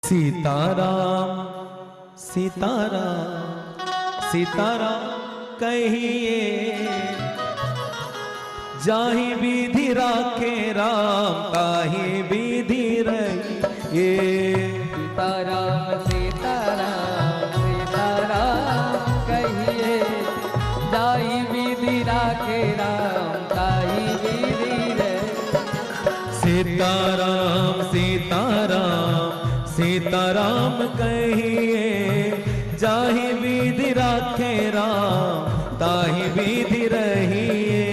सीताराम सीताराम सीताराम कहिए, जाहि विधि राखे राम ताहि विधि रहिए। सीताराम सीताराम सीताराम कहिए, जाहि विधि राखे राम ताहि विधि रहिए। सीताराम सीताराम सीताराम कहिए, जाहि विधि राखे राम ताहि विधि रहिए।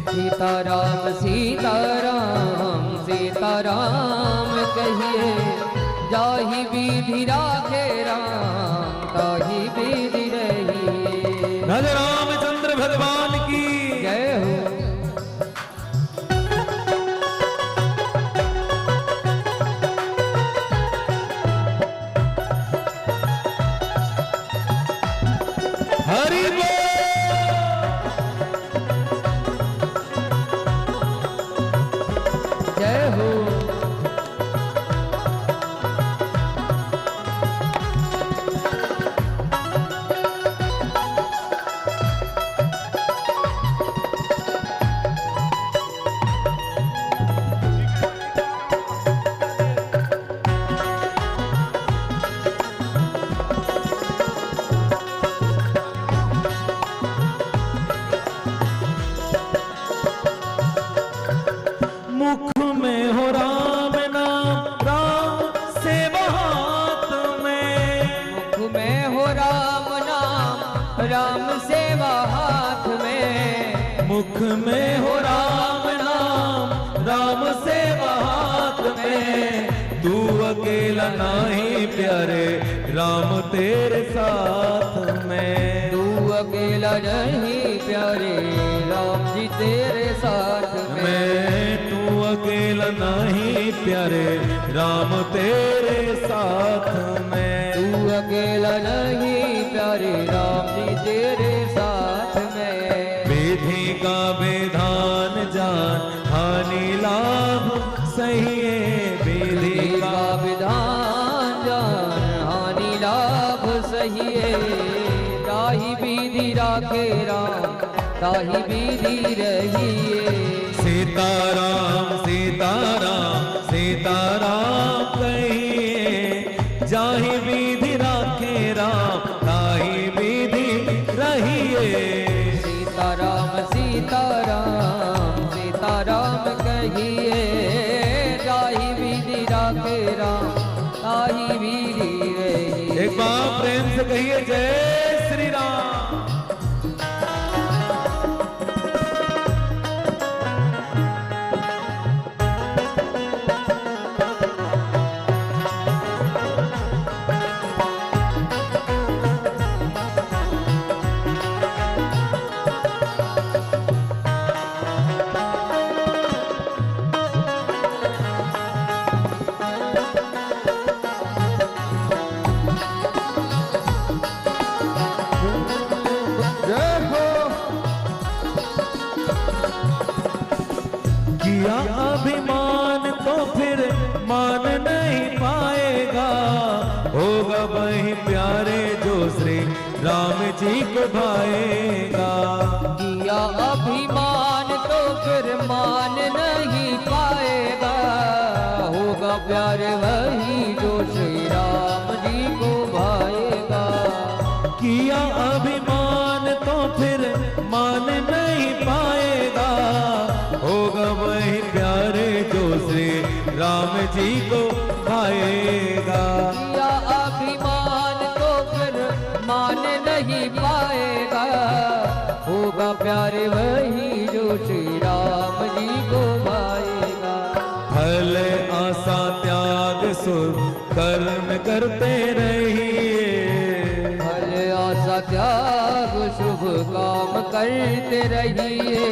सीताराम सीताराम सीताराम कहिए, जाहि विधि राखे राम ताहि विधि रहिए। राजा रामचंद्र भगवान की जय हो। हरि जय हो। मुख में हो राम नाम राम सेवा हाथ में। मुख में हो राम नाम राम सेवा हाथ में। मुख में हो राम नाम राम सेवा हाथ में। तू अकेला नहीं प्यारे राम तेरे साथ में। तू अकेला नहीं प्यारे राम जी तेरे साथ में। तू अकेला नहीं प्यारे राम तेरे साथ में। तू अकेला नहीं प्यारे राम जी तेरे साथ में। विधि का विधान जान हानि लाभ सही है। विधि का विधान जान हानि लाभ सही है। ताहि विधि राखे राम ताहि विधि रहिए। सीताराम सीताराम सीताराम कहिए, जाहि विधि राखे राम ताहि विधि रहिए। सीताराम सीताराम सीताराम कहिए, जाहि विधि राखे राम ताहि विधि रहिए। एक बार प्रेम से कहिए जय श्री राम। किया अभिमान तो फिर मान नहीं पाएगा। होगा वही प्यारे जो श्री राम जी को भाएगा। किया अभिमान तो फिर मान नहीं पाएगा। होगा प्यार वही जो श्री राम जी को भाएगा। किया अभिमान तो फिर मान नहीं पाएगा। होगा वही प्यारे जो श्री राम जी को भाएगा। किया अभिमान तो फिर मान नहीं पाएगा। होगा प्यार वही जो श्री राम जी को भाएगा। फल आशा त्याग सुख कर्म करते रहिए। फल आशा त्याग शुभ काम करते रहिए।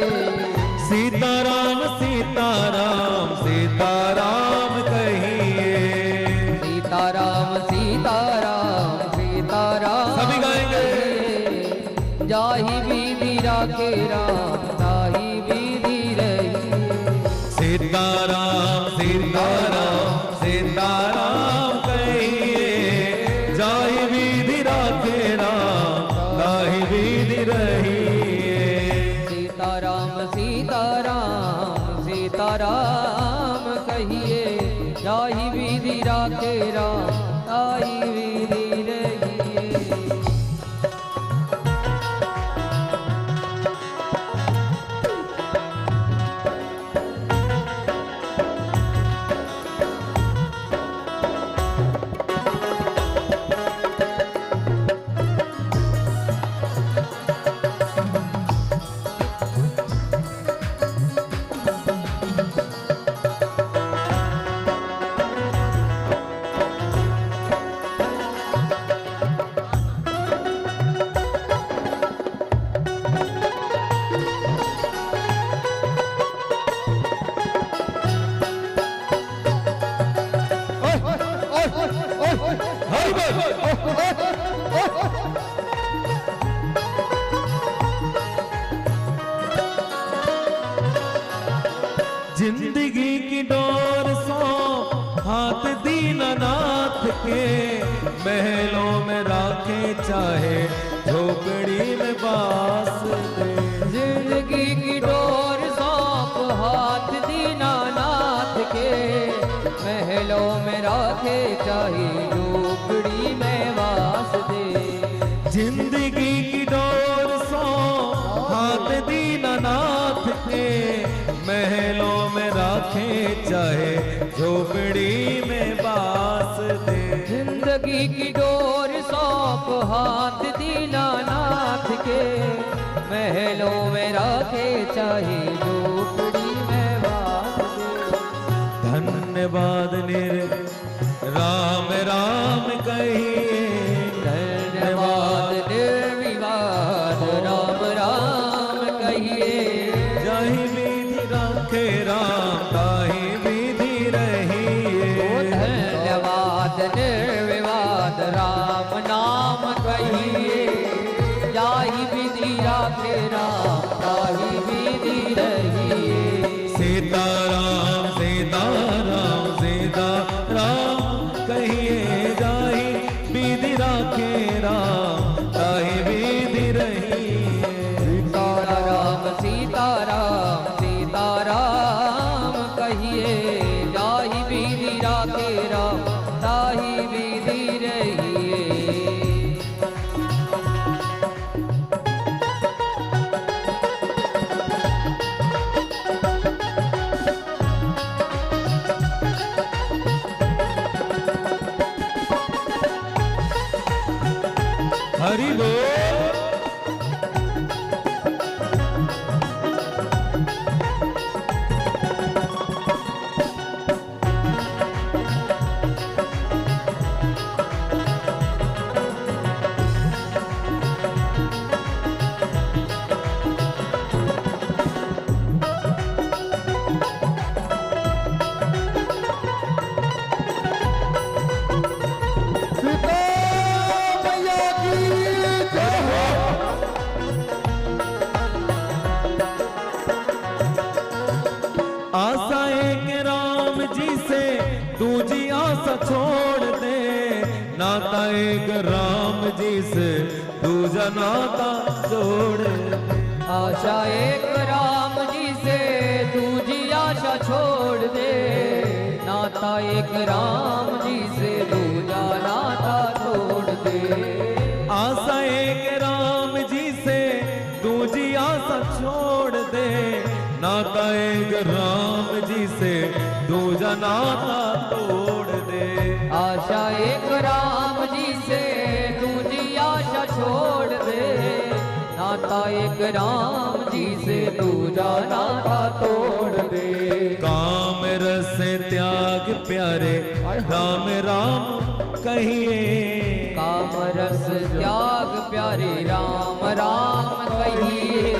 सीताराम सीताराम सीताराम कहिए। सीताराम सीताराम सीताराम सभी गाएंगे। जाहि विधि राखे राम ताहि विधि रहिए। सीताराम सीताराम सीताराम कहिए। राखे राम ताही विधि रहिए। जिंदगी की डोर सो हाथ दीनानाथ के, महलों में राखे चाहे झोपड़ी में बास दे। जिंदगी की डोर सौंप हाथ दीनानाथ के, महलों में राखे चाहे झोपड़ी में वास दे। जिंदगी की डोर सो हाथ दीनानाथ के, महलों में राखे चाहे झोपड़ी में बास दे। जिंदगी की डोर सौंप हाथ दीनानाथ के, महलों में राखे चाहे झोपड़ी में वास दे। धन्यवाद निर राम राम कहिए, धन्यवाद निर्विवाद राम राम कहिए। जाहि विधि राखे राम ताहि विधि रहिए। धन्यवाद निर्विवाद राम नाम कहिए, जाहि विधि राखे राम ताहि विधि रहिए। सीताराम सीताराम सीताराम कहिए, जाहि विधि राखे राम ताहि विधि रहिए। सीताराम सीताराम सीताराम कहिए, जाहि विधि राखे राम ताहि विधि रहिए। हरि बोल। आशा एक राम जी से दूजी आशा छोड़ दे, नाता एक राम जी से दूजा नाता जोड़ दे। आशा एक राम जी से दूजी आशा छोड़ दे, नाता एक राम जी से दूजा नाता छोड़ दे। आशा एक राम जी से दूजी आशा छोड़ दे, नाता एक राम जी से दूजा नाता तोड़ दे। आशा एक राम जी से दूजी आशा छोड़ दे, नाता एक राम जी से दूजा नाता तोड़ दे। काम रस त्याग प्यारे राम राम कहिए, काम रस त्याग प्यारे राम राम कहिए।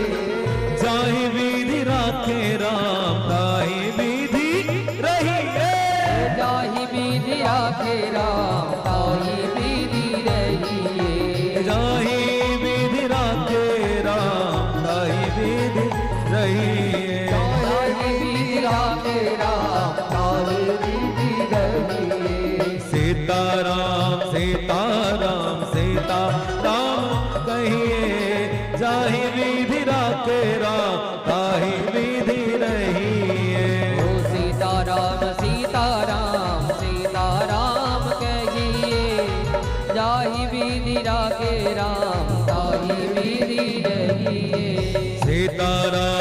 जाहि विधि राखे राम ताहि विधि रहिए। जाहि विधि राखे राम ताहि विधि रहिए। जाहि विधि राखे राम ताहि विधि रहिए। जाहि विधि राखे राम ताहि विधि रहिए। सीताराम सीताराम सीताराम कहिए, जाहि विधि राखे राम ताहि विधि रहिए। ओ सीताराम सीताराम सीताराम सारा